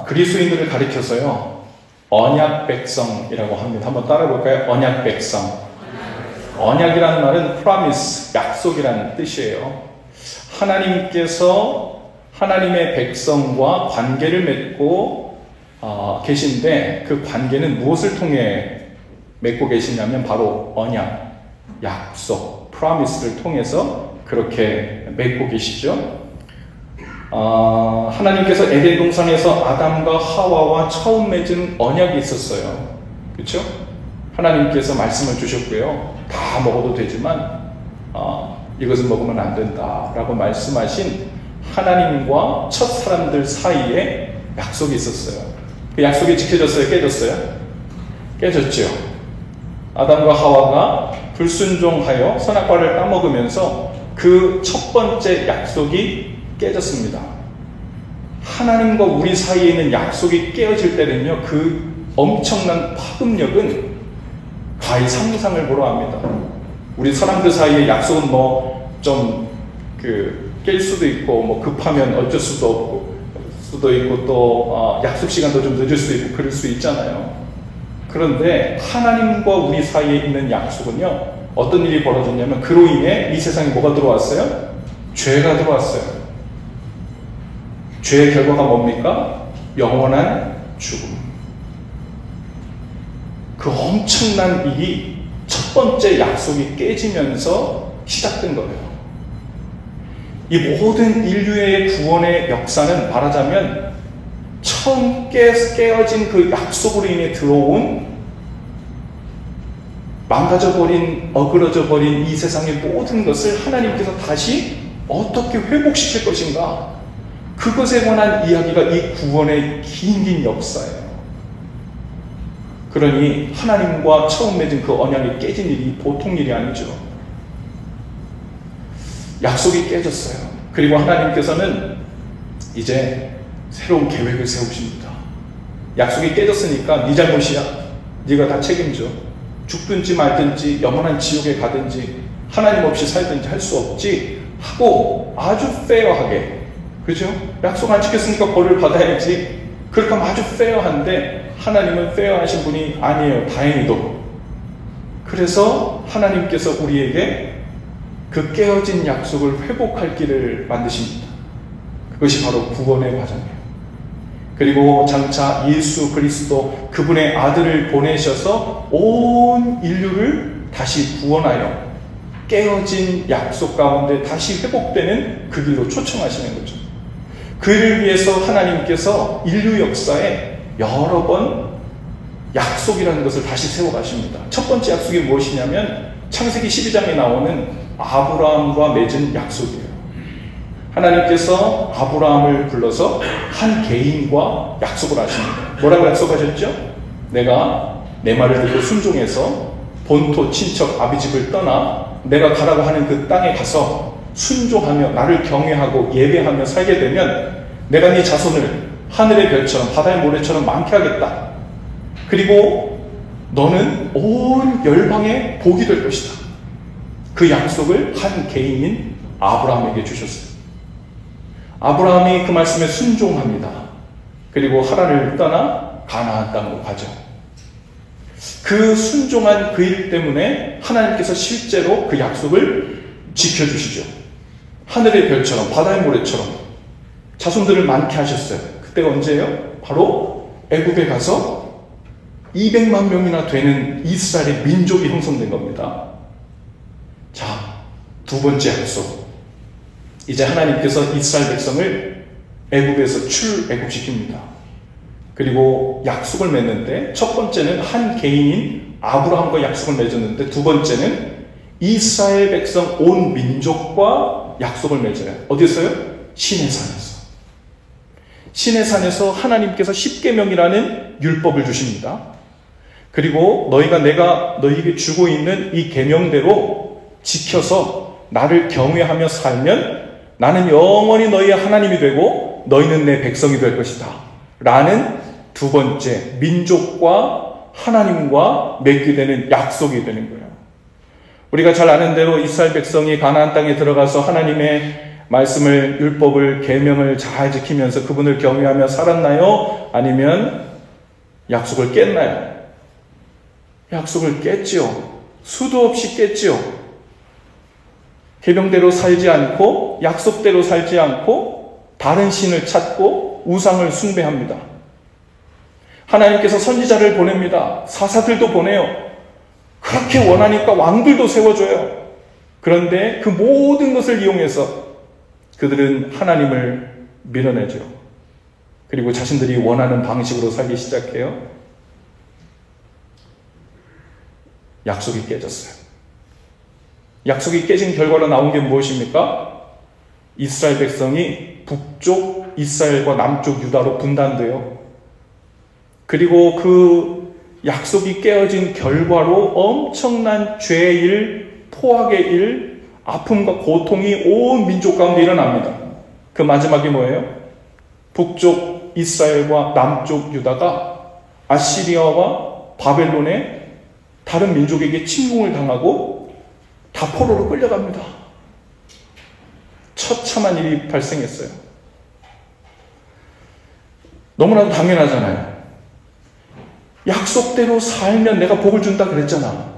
그리스도인들을 가리켜서요, 언약 백성이라고 합니다. 한번 따라 볼까요? 언약 백성. 언약이라는 말은 promise, 약속이라는 뜻이에요. 하나님께서 하나님의 백성과 관계를 맺고 계신데, 그 관계는 무엇을 통해 맺고 계시냐면 바로 언약, 약속, promise를 통해서 그렇게 맺고 계시죠. 하나님께서 에덴 동산에서 아담과 하와와 처음 맺은 언약이 있었어요. 그렇죠? 하나님께서 말씀을 주셨고요. 다 먹어도 되지만 이것은 먹으면 안 된다라고 말씀하신 하나님과 첫 사람들 사이에 약속이 있었어요. 그 약속이 지켜졌어요? 깨졌어요? 깨졌죠. 아담과 하와가 불순종하여 선악과를 따먹으면서 그 첫 번째 약속이 깨졌습니다. 하나님과 우리 사이에 있는 약속이 깨어질 때는요, 그 엄청난 파급력은 가히 상상을 보러 합니다. 우리 사람들 사이에 약속은 깰 수도 있고, 급하면 어쩔 수도 있고, 또 약속 시간도 좀 늦을 수도 있고, 그럴 수 있잖아요. 그런데 하나님과 우리 사이에 있는 약속은요, 어떤 일이 벌어졌냐면 그로 인해 이 세상에 뭐가 들어왔어요? 죄가 들어왔어요. 죄의 결과가 뭡니까? 영원한 죽음. 그 엄청난 일이 첫 번째 약속이 깨지면서 시작된 거예요. 이 모든 인류의 구원의 역사는 말하자면 처음 깨어진 그 약속으로 인해 들어온, 망가져버린, 어그러져버린 이 세상의 모든 것을 하나님께서 다시 어떻게 회복시킬 것인가, 그것에 관한 이야기가 이 구원의 긴 역사예요. 그러니 하나님과 처음 맺은 그 언약이 깨진 일이 보통 일이 아니죠. 약속이 깨졌어요. 그리고 하나님께서는 이제 새로운 계획을 세우십니다. 약속이 깨졌으니까 네 잘못이야, 네가 다 책임져, 죽든지 말든지 영원한 지옥에 가든지 하나님 없이 살든지 할 수 없지 하고 아주 페어하게, 그죠? 약속 안 지켰으니까 벌을 받아야지, 그렇게 하면 아주 페어한데 하나님은 페어하신 분이 아니에요. 다행히도. 그래서 하나님께서 우리에게 그 깨어진 약속을 회복할 길을 만드십니다. 그것이 바로 구원의 과정이에요. 그리고 장차 예수 그리스도, 그분의 아들을 보내셔서 온 인류를 다시 구원하여 깨어진 약속 가운데 다시 회복되는 그 길로 초청하시는 거죠. 그를 위해서 하나님께서 인류 역사에 여러 번 약속이라는 것을 다시 세워가십니다. 첫 번째 약속이 무엇이냐면 창세기 12장에 나오는 아브라함과 맺은 약속이에요. 하나님께서 아브라함을 불러서 한 개인과 약속을 하십니다. 뭐라고 약속하셨죠? 내가 내 말을 듣고 순종해서 본토 친척 아비집을 떠나 내가 가라고 하는 그 땅에 가서 순종하며 나를 경외하고 예배하며 살게 되면 내가 네 자손을 하늘의 별처럼 바다의 모래처럼 많게 하겠다. 그리고 너는 온 열방의 복이 될 것이다. 그 약속을 한 개인인 아브라함에게 주셨어요. 아브라함이 그 말씀에 순종합니다. 그리고 하란을 떠나 가나안 땅으로 가죠. 그 순종한 그 일 때문에 하나님께서 실제로 그 약속을 지켜주시죠. 하늘의 별처럼 바다의 모래처럼 자손들을 많게 하셨어요. 그때가 언제예요? 바로 애굽에 가서 200만 명이나 되는 이스라엘의 민족이 형성된 겁니다. 자, 두 번째 약속. 이제 하나님께서 이스라엘 백성을 애굽에서 출애굽시킵니다. 그리고 약속을 맺는데, 첫 번째는 한 개인인 아브라함과 약속을 맺었는데, 두 번째는 이스라엘 백성 온 민족과 약속을 맺어요. 어디서요? 시내산에서. 시내산에서 하나님께서 십계명이라는 율법을 주십니다. 그리고 내가 너희에게 주고 있는 이 계명대로 지켜서 나를 경외하며 살면 나는 영원히 너희의 하나님이 되고 너희는 내 백성이 될 것이다 라는 두 번째, 민족과 하나님과 맺게 되는 약속이 되는 거예요. 우리가 잘 아는 대로 이스라엘 백성이 가나안 땅에 들어가서 하나님의 말씀을, 율법을, 계명을 잘 지키면서 그분을 경외하며 살았나요? 아니면 약속을 깼나요? 약속을 깼지요. 수도 없이 깼지요. 계명대로 살지 않고 약속대로 살지 않고 다른 신을 찾고 우상을 숭배합니다. 하나님께서 선지자를 보냅니다. 사사들도 보내요. 그렇게 원하니까 왕들도 세워줘요. 그런데 그 모든 것을 이용해서 그들은 하나님을 밀어내죠. 그리고 자신들이 원하는 방식으로 살기 시작해요. 약속이 깨졌어요. 약속이 깨진 결과로 나온 게 무엇입니까? 이스라엘 백성이 북쪽 이스라엘과 남쪽 유다로 분단돼요. 그리고 그 약속이 깨어진 결과로 엄청난 죄의 일, 포악의 일, 아픔과 고통이 온 민족 가운데 일어납니다. 그 마지막이 뭐예요? 북쪽 이스라엘과 남쪽 유다가 아시리아와 바벨론의 다른 민족에게 침공을 당하고 다 포로로 끌려갑니다. 처참한 일이 발생했어요. 너무나도 당연하잖아요. 약속대로 살면 내가 복을 준다 그랬잖아.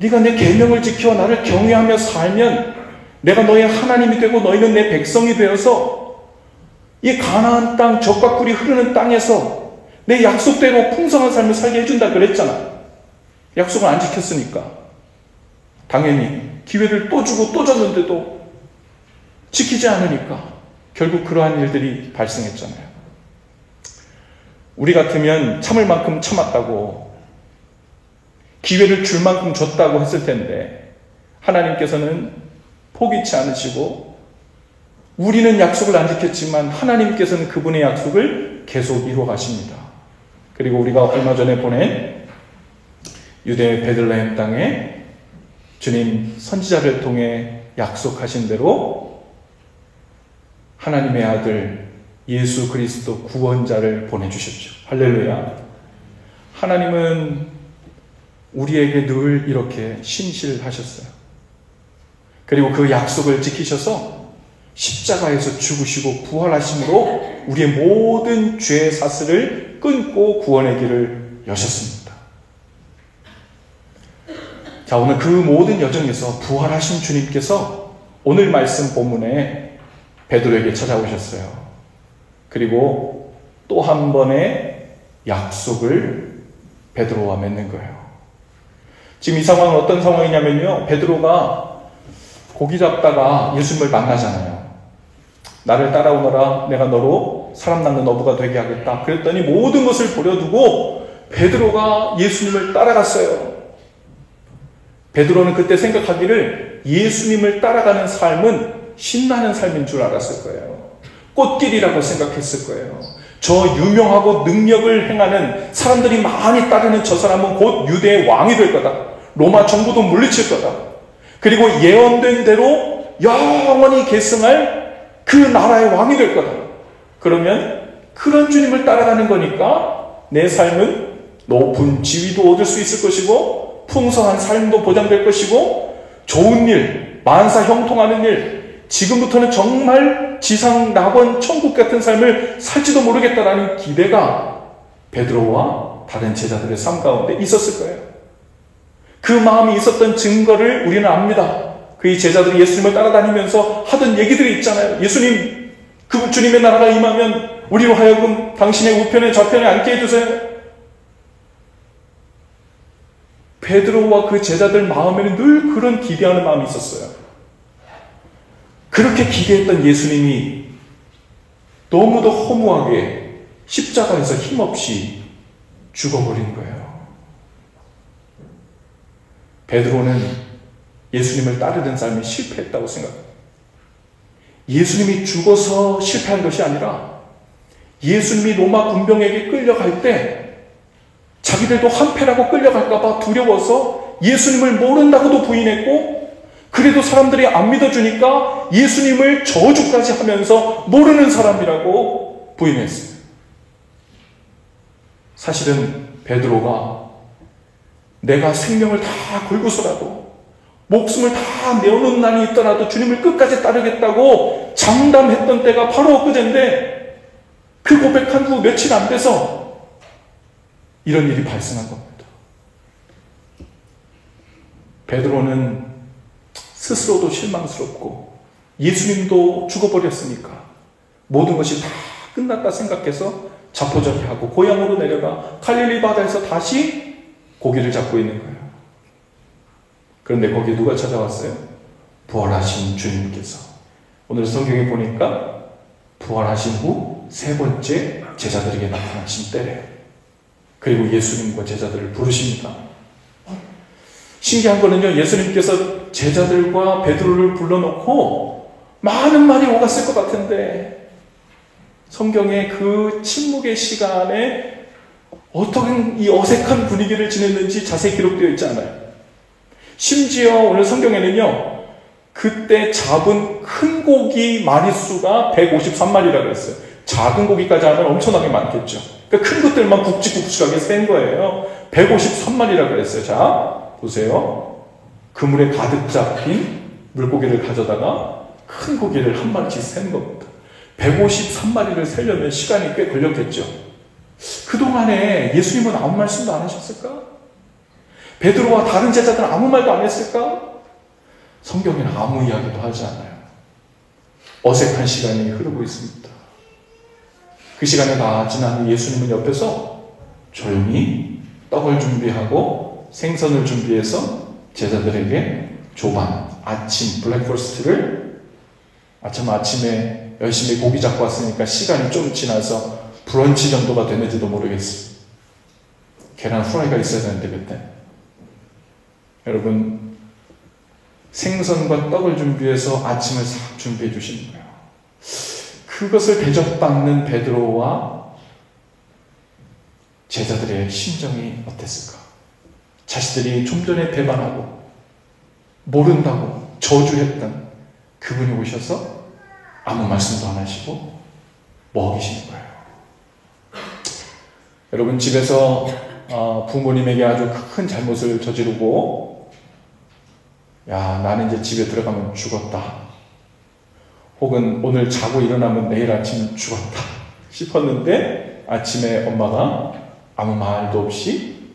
네가 내 계명을 지켜 나를 경외하며 살면 내가 너의 하나님이 되고 너희는 내 백성이 되어서 이 가나안 땅, 젖과 꿀이 흐르는 땅에서 내 약속대로 풍성한 삶을 살게 해준다 그랬잖아. 약속을 안 지켰으니까 당연히 기회를 또 주고 또 줬는데도 지키지 않으니까 결국 그러한 일들이 발생했잖아요. 우리 같으면 참을 만큼 참았다고, 기회를 줄 만큼 줬다고 했을 텐데 하나님께서는 포기치 않으시고, 우리는 약속을 안 지켰지만 하나님께서는 그분의 약속을 계속 이루어 가십니다. 그리고 우리가 얼마 전에 보낸 유대 베들레헴 땅에 주님 선지자를 통해 약속하신 대로 하나님의 아들 예수 그리스도 구원자를 보내주셨죠. 할렐루야. 하나님은 우리에게 늘 이렇게 신실하셨어요. 그리고 그 약속을 지키셔서 십자가에서 죽으시고 부활하심으로 우리의 모든 죄 사슬을 끊고 구원의 길을 여셨습니다. 자, 오늘 그 모든 여정에서 부활하신 주님께서 오늘 말씀 본문에 베드로에게 찾아오셨어요. 그리고 또 한 번의 약속을 베드로와 맺는 거예요. 지금 이 상황은 어떤 상황이냐면요, 베드로가 고기 잡다가 예수님을 만나잖아요. 나를 따라오너라, 내가 너로 사람 낚는 어부가 되게 하겠다. 그랬더니 모든 것을 버려두고 베드로가 예수님을 따라갔어요. 베드로는 그때 생각하기를 예수님을 따라가는 삶은 신나는 삶인 줄 알았을 거예요. 꽃길이라고 생각했을 거예요. 저 유명하고 능력을 행하는, 사람들이 많이 따르는 저 사람은 곧 유대의 왕이 될 거다. 로마 정부도 물리칠 거다. 그리고 예언된 대로 영원히 계승할 그 나라의 왕이 될 거다. 그러면 그런 주님을 따라가는 거니까 내 삶은 높은 지위도 얻을 수 있을 것이고 풍성한 삶도 보장될 것이고 좋은 일, 만사 형통하는 일, 지금부터는 정말 지상 낙원 천국 같은 삶을 살지도 모르겠다라는 기대가 베드로와 다른 제자들의 삶 가운데 있었을 거예요. 그 마음이 있었던 증거를 우리는 압니다. 그의 제자들이 예수님을 따라다니면서 하던 얘기들이 있잖아요. 예수님, 그 주님의 나라가 임하면 우리로 하여금 당신의 우편에 좌편에 앉게 해주세요. 베드로와 그 제자들 마음에는 늘 그런 기대하는 마음이 있었어요. 그렇게 기대했던 예수님이 너무도 허무하게 십자가에서 힘없이 죽어버린 거예요. 베드로는 예수님을 따르는 삶이 실패했다고 생각합니다. 예수님이 죽어서 실패한 것이 아니라 예수님이 로마 군병에게 끌려갈 때 자기들도 한패라고 끌려갈까봐 두려워서 예수님을 모른다고도 부인했고, 그래도 사람들이 안 믿어주니까 예수님을 저주까지 하면서 모르는 사람이라고 부인했어요. 사실은 베드로가 내가 생명을 다 걸고서라도 목숨을 다 내어놓은 날이 있더라도 주님을 끝까지 따르겠다고 장담했던 때가 바로 엊그제인데 그 고백한 후 며칠 안 돼서 이런 일이 발생한 겁니다. 베드로는 스스로도 실망스럽고 예수님도 죽어버렸으니까 모든 것이 다 끝났다 생각해서 자포자기하고 고향으로 내려가 갈릴리 바다에서 다시 고기를 잡고 있는 거예요. 그런데 거기에 누가 찾아왔어요? 부활하신 주님께서. 오늘 성경에 보니까 부활하신 후 세 번째 제자들에게 나타나신 때래요. 그리고 예수님과 제자들을 부르십니다. 신기한 거는요, 예수님께서 제자들과 베드로를 불러놓고 많은 말이 오갔을 것 같은데 성경에 그 침묵의 시간에 어떤 이 어색한 분위기를 지냈는지 자세히 기록되어 있지 않아요. 심지어 오늘 성경에는요, 그때 잡은 큰 고기 마리수가 153마리라고 했어요. 작은 고기까지 하면 엄청나게 많겠죠. 그러니까 큰 것들만 굵직굵직하게 센 거예요. 153마리라고 그랬어요. 자, 보세요. 그물에 가득 잡힌 물고기를 가져다가 큰 고기를 한 마리씩 센 겁니다. 153마리를 세려면 시간이 꽤 걸렸겠죠. 그동안에 예수님은 아무 말씀도 안 하셨을까? 베드로와 다른 제자들은 아무 말도 안 했을까? 성경에는 아무 이야기도 하지 않아요. 어색한 시간이 흐르고 있습니다. 그 시간이 다 지난 후 예수님은 옆에서 조용히 떡을 준비하고 생선을 준비해서 제자들에게 조반, 아침, 블랙퍼스트를 아침에 열심히 고기 잡고 왔으니까 시간이 좀 지나서 브런치 정도가 됐는지도 모르겠어요. 계란 후라이가 있어야 되는데 그때. 여러분, 생선과 떡을 준비해서 아침을 싹 준비해 주시는 거예요. 그것을 대접받는 베드로와 제자들의 심정이 어땠을까? 자신들이 좀 전에 배반하고 모른다고 저주했던 그분이 오셔서 아무 말씀도 안 하시고 먹이시는 거예요. 여러분, 집에서 부모님에게 아주 큰 잘못을 저지르고 야, 나는 이제 집에 들어가면 죽었다. 혹은 오늘 자고 일어나면 내일 아침 죽었다 싶었는데 아침에 엄마가 아무 말도 없이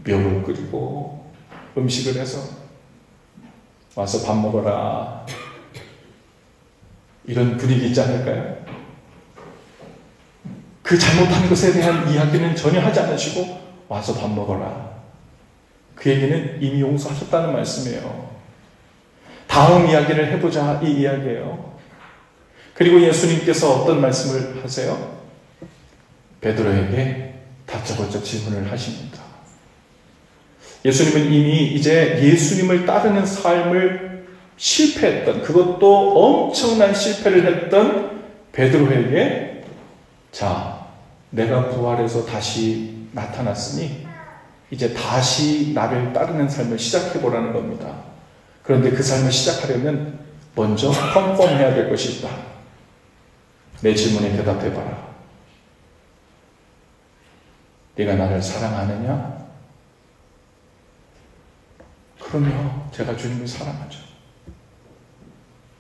면을 끓이고 음식을 해서 와서 밥 먹어라. 이런 분위기 있지 않을까요? 그 잘못한 것에 대한 이야기는 전혀 하지 않으시고 와서 밥 먹어라. 그 얘기는 이미 용서하셨다는 말씀이에요. 다음 이야기를 해보자, 이 이야기예요. 그리고 예수님께서 어떤 말씀을 하세요? 베드로에게 다짜고짜 질문을 하십니다. 예수님은 이미 이제 예수님을 따르는 삶을 실패했던, 그것도 엄청난 실패를 했던 베드로에게 자, 내가 부활해서 다시 나타났으니 이제 다시 나를 따르는 삶을 시작해보라는 겁니다. 그런데 그 삶을 시작하려면 먼저 컨펌해야 될 것이 있다. 내 질문에 대답해봐라. 네가 나를 사랑하느냐? 그럼요, 제가 주님을 사랑하죠.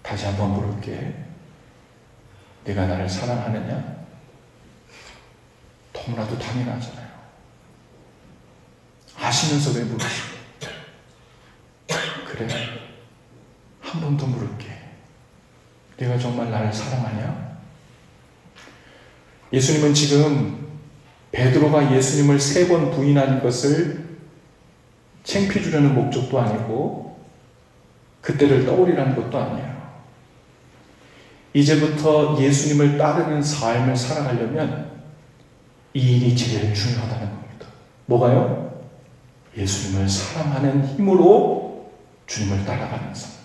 다시 한번 물을게. 네가 나를 사랑하느냐? 너무나도 당연하잖아요. 아시면서 왜 물으시고? 그래, 한 번 더 물을게. 네가 정말 나를 사랑하냐? 예수님은 지금 베드로가 예수님을 3번 부인한 것을 창피해 주려는 목적도 아니고 그때를 떠올리라는 것도 아니에요. 이제부터 예수님을 따르는 삶을 살아가려면 이 일이 제일 중요하다는 겁니다. 뭐가요? 예수님을 사랑하는 힘으로 주님을 따라가는 삶.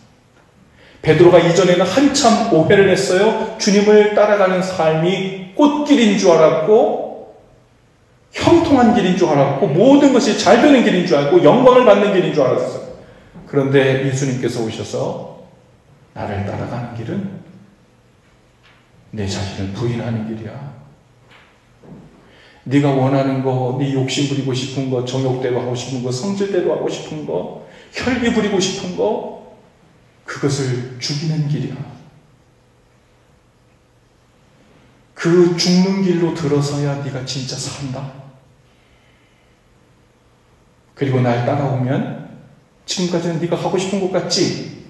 베드로가 이전에는 한참 오해를 했어요. 주님을 따라가는 삶이 꽃길인 줄 알았고 형통한 길인 줄 알았고 모든 것이 잘 되는 길인 줄 알고 영광을 받는 길인 줄 알았어요. 그런데 예수님께서 오셔서 나를 따라가는 길은 내 자신을 부인하는 길이야. 네가 원하는 거, 네 욕심 부리고 싶은 거, 정욕대로 하고 싶은 거, 성질대로 하고 싶은 거, 혈기 부리고 싶은 거, 그것을 죽이는 길이야. 그 죽는 길로 들어서야 네가 진짜 산다. 그리고 날 따라오면 지금까지는 네가 가고 싶은 곳 같지?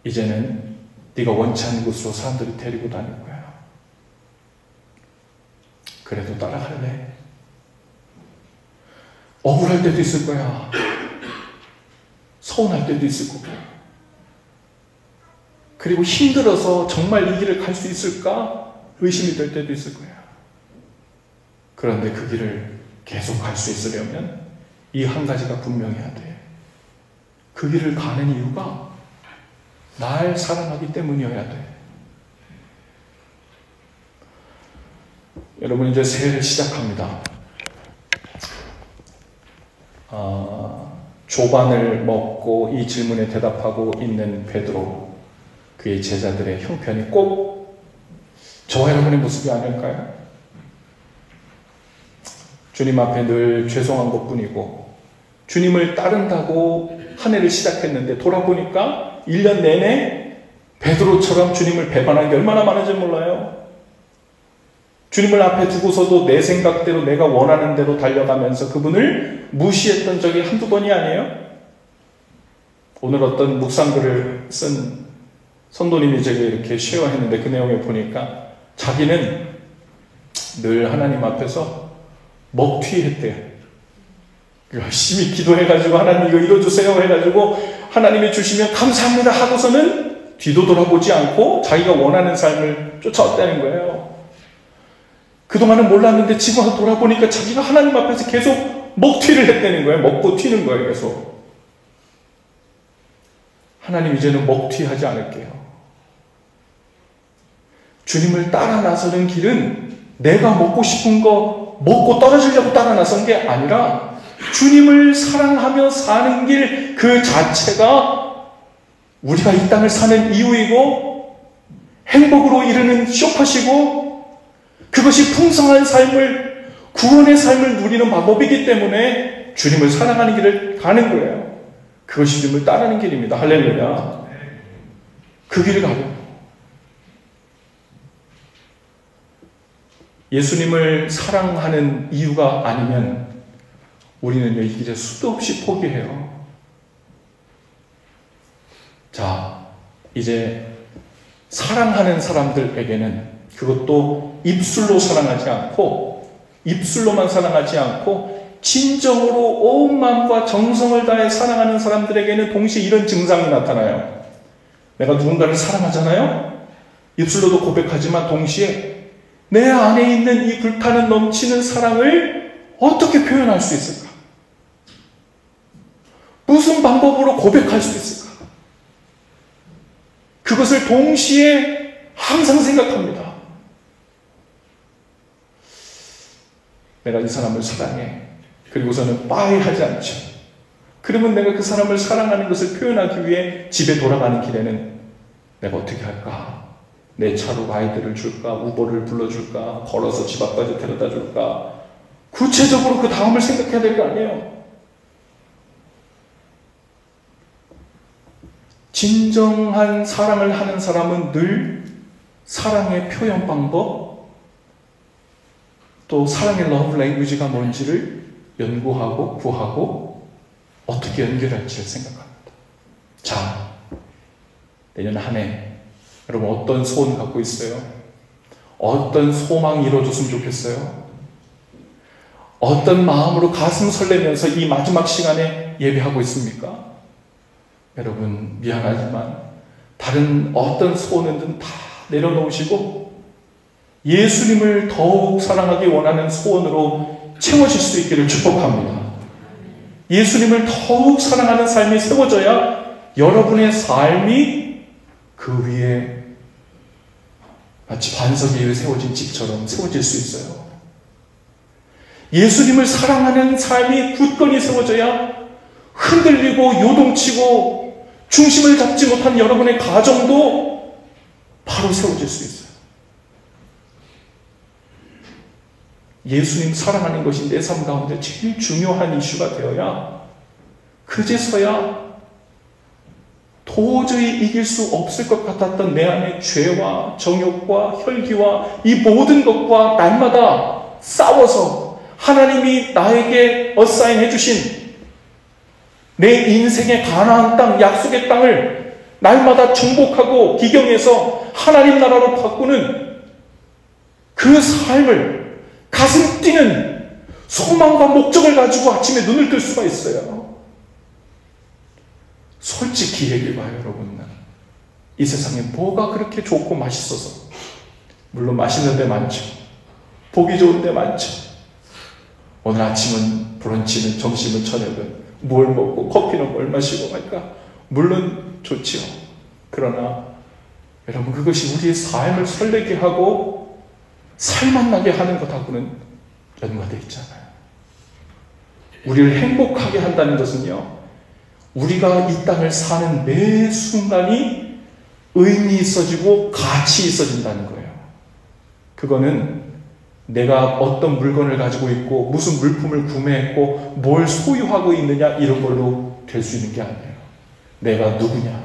이제는 네가 원치 않는 곳으로 사람들이 데리고 다닐 거야. 그래도 따라갈래? 억울할 때도 있을 거야. 서운할 때도 있을 거고. 그리고 힘들어서 정말 이 길을 갈 수 있을까? 의심이 될 때도 있을 거야. 그런데 그 길을 계속 갈 수 있으려면 이 한 가지가 분명해야 돼. 그 길을 가는 이유가 날 사랑하기 때문이어야 돼. 여러분, 이제 새해를 시작합니다. 조반을 먹고 이 질문에 대답하고 있는 베드로, 그의 제자들의 형편이 꼭 저와 여러분의 모습이 아닐까요? 주님 앞에 늘 죄송한 것뿐이고, 주님을 따른다고 한 해를 시작했는데 돌아보니까 1년 내내 베드로처럼 주님을 배반한 게 얼마나 많은지 몰라요. 주님을 앞에 두고서도 내 생각대로 내가 원하는 대로 달려가면서 그분을 무시했던 적이 한두 번이 아니에요. 오늘 어떤 묵상글을 쓴 성도님이 제게 이렇게 쉐어했는데 그 내용에 보니까 자기는 늘 하나님 앞에서 먹튀했대요. 열심히 기도해가지고 하나님 이거 이뤄주세요 해가지고 하나님이 주시면 감사합니다 하고서는 뒤도 돌아보지 않고 자기가 원하는 삶을 쫓아왔다는 거예요. 그동안은 몰랐는데 지금 와서 돌아보니까 자기가 하나님 앞에서 계속 먹튀를 했다는 거예요. 먹고 튀는 거예요. 계속. 하나님, 이제는 먹튀하지 않을게요. 주님을 따라 나서는 길은 내가 먹고 싶은 거 먹고 떨어지려고 따라 나선 게 아니라 주님을 사랑하며 사는 길 그 자체가 우리가 이 땅을 사는 이유이고 행복으로 이르는 쇼컷이고 그것이 풍성한 삶을, 구원의 삶을 누리는 방법이기 때문에 주님을 사랑하는 길을 가는 거예요. 그것이 주님을 따르는 길입니다. 할렐루야. 그 길을 가요. 예수님을 사랑하는 이유가 아니면 우리는요, 이 길에 수도 없이 포기해요. 자, 이제 사랑하는 사람들에게는 그것도 입술로 사랑하지 않고, 입술로만 사랑하지 않고 진정으로 온 마음과 정성을 다해 사랑하는 사람들에게는 동시에 이런 증상이 나타나요. 내가 누군가를 사랑하잖아요. 입술로도 고백하지만 동시에 내 안에 있는 이 불타는 넘치는 사랑을 어떻게 표현할 수 있을까? 무슨 방법으로 고백할 수 있을까? 그것을 동시에 항상 생각합니다. 내가 이 사람을 사랑해. 그리고서는 빠이 하지 않죠. 그러면 내가 그 사람을 사랑하는 것을 표현하기 위해 집에 돌아가는 길에는 내가 어떻게 할까? 내 차로 아이들을 줄까? 우버를 불러줄까? 걸어서 집 앞까지 데려다 줄까? 구체적으로 그 다음을 생각해야 될 거 아니에요. 진정한 사랑을 하는 사람은 늘 사랑의 표현 방법, 또 사랑의 러브 랭귀지가 뭔지를 연구하고 구하고 어떻게 연결할지를 생각합니다. 자, 내년 한 해 여러분 어떤 소원 갖고 있어요? 어떤 소망이 이루어졌으면 좋겠어요? 어떤 마음으로 가슴 설레면서 이 마지막 시간에 예배하고 있습니까? 여러분, 미안하지만 다른 어떤 소원은 다 내려놓으시고 예수님을 더욱 사랑하기 원하는 소원으로 채워질 수 있기를 축복합니다. 예수님을 더욱 사랑하는 삶이 세워져야 여러분의 삶이 그 위에 마치 반석 위에 세워진 집처럼 세워질 수 있어요. 예수님을 사랑하는 삶이 굳건히 세워져야 흔들리고 요동치고 중심을 잡지 못한 여러분의 가정도 바로 세워질 수 있어요. 예수님 사랑하는 것이 내 삶 가운데 제일 중요한 이슈가 되어야 그제서야 도저히 이길 수 없을 것 같았던 내 안의 죄와 정욕과 혈기와 이 모든 것과 날마다 싸워서 하나님이 나에게 어사인해 주신 내 인생의 가나안 땅, 약속의 땅을 날마다 정복하고 기경해서 하나님 나라로 바꾸는 그 삶을 가슴 뛰는 소망과 목적을 가지고 아침에 눈을 뜰 수가 있어요. 솔직히 얘기해봐요, 여러분. 이 세상에 뭐가 그렇게 좋고 맛있어서. 물론 맛있는 데 많죠. 보기 좋은 데 많죠. 오늘 아침은 브런치는, 점심은, 저녁은 뭘 먹고 커피는 뭘 마시고 할까? 물론 좋지요. 그러나 여러분, 그것이 우리의 삶을 설레게 하고 살맛 나게 하는 것하고는 연관되어 있잖아요. 우리를 행복하게 한다는 것은요, 우리가 이 땅을 사는 매 순간이 의미 있어지고 가치 있어진다는 거예요. 그거는 내가 어떤 물건을 가지고 있고 무슨 물품을 구매했고 뭘 소유하고 있느냐 이런 걸로 될 수 있는 게 아니에요. 내가 누구냐?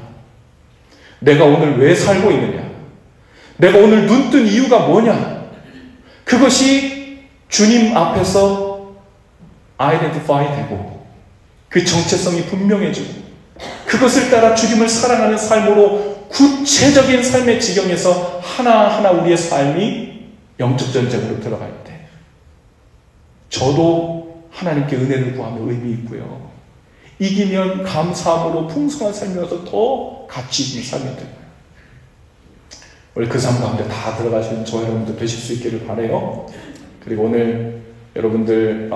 내가 오늘 왜 살고 있느냐? 내가 오늘 눈 뜬 이유가 뭐냐? 그것이 주님 앞에서 아이덴티파이 되고 그 정체성이 분명해지고 그것을 따라 주님을 사랑하는 삶으로 구체적인 삶의 지경에서 하나하나 우리의 삶이 영적 전쟁으로 들어갈 때 저도 하나님께 은혜를 구하며 의미 있고요. 이기면 감사함으로 풍성한 삶이어서 더 가치 있는 삶이 되고요. 오늘 그 삶 가운데 다 들어가시는 저 여러분들 되실 수 있기를 바라요. 그리고 오늘 여러분들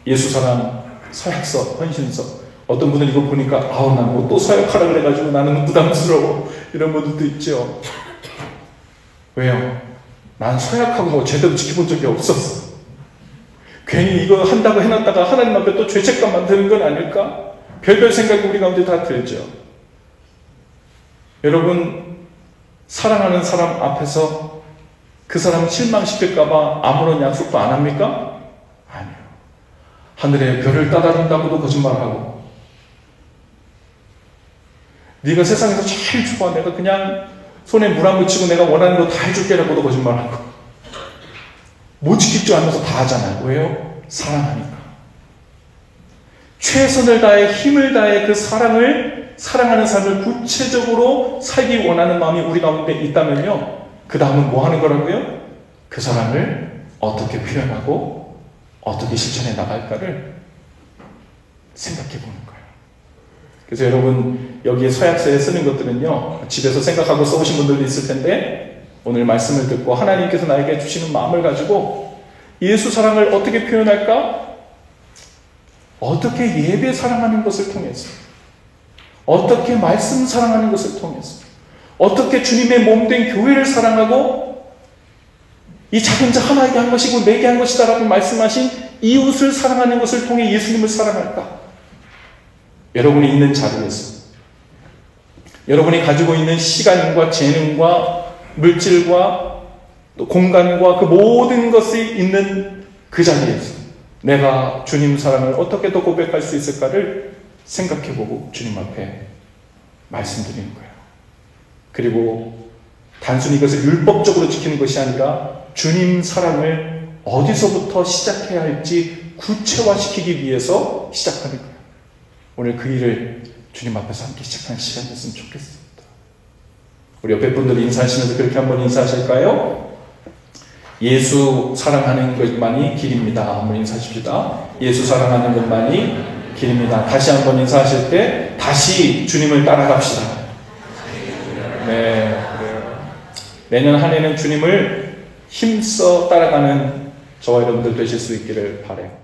예수사랑 서약서, 헌신서 어떤 분은 이거 보니까 아우 난 뭐 또 서약하라 그래가지고 나는 부담스러워 이런 분들도 있죠. 왜요? 난 서약하고 뭐 제대로 지켜본 적이 없었어. 괜히 이거 한다고 해놨다가 하나님 앞에 또 죄책감 만드는 건 아닐까? 별별 생각이 우리 가운데 다 들죠. 여러분, 사랑하는 사람 앞에서 그 사람 실망시킬까봐 아무런 약속도 안 합니까? 아니요. 하늘에 별을 따다준다고도 거짓말하고 네가 세상에서 제일 좋아, 내가 그냥 손에 물 안 묻히고 내가 원하는 거 다 해줄게라고도 거짓말하고 못 지킬 줄 알면서 다 하잖아요. 왜요? 사랑하니까. 최선을 다해 힘을 다해 그 사랑하는 삶을 구체적으로 살기 원하는 마음이 우리 가운데 있다면요, 그 다음은 뭐 하는 거라고요? 그 사랑을 어떻게 표현하고 어떻게 실천해 나갈까를 생각해 보는 거예요. 그래서 여러분, 여기에 서약서에 쓰는 것들은요, 집에서 생각하고 써오신 분들도 있을 텐데 오늘 말씀을 듣고 하나님께서 나에게 주시는 마음을 가지고 예수 사랑을 어떻게 표현할까? 어떻게 예배 사랑하는 것을 통해서, 어떻게 말씀 사랑하는 것을 통해서, 어떻게 주님의 몸된 교회를 사랑하고 이 작은 자 하나에게 한 것이고 내게 한 것이다 라고 말씀하신 이웃을 사랑하는 것을 통해 예수님을 사랑할까? 여러분이 있는 자리에서, 여러분이 가지고 있는 시간과 재능과 물질과 또 공간과 그 모든 것이 있는 그 자리에서 내가 주님 사랑을 어떻게 더 고백할 수 있을까를 생각해보고 주님 앞에 말씀드리는 거예요. 그리고 단순히 이것을 율법적으로 지키는 것이 아니라 주님 사랑을 어디서부터 시작해야 할지 구체화시키기 위해서 시작하는 거예요. 오늘 그 일을 주님 앞에서 함께 시작하는 시간이 됐으면 좋겠습니다. 우리 옆에 분들 인사하시면서 그렇게 한번 인사하실까요? 예수 사랑하는 것만이 길입니다. 한번 인사하십시다. 예수 사랑하는 것만이 길입니다. 다시 한번 인사하실 때 다시 주님을 따라갑시다. 네, 그래요. 내년 한 해는 주님을 힘써 따라가는 저와 여러분들 되실 수 있기를 바라요.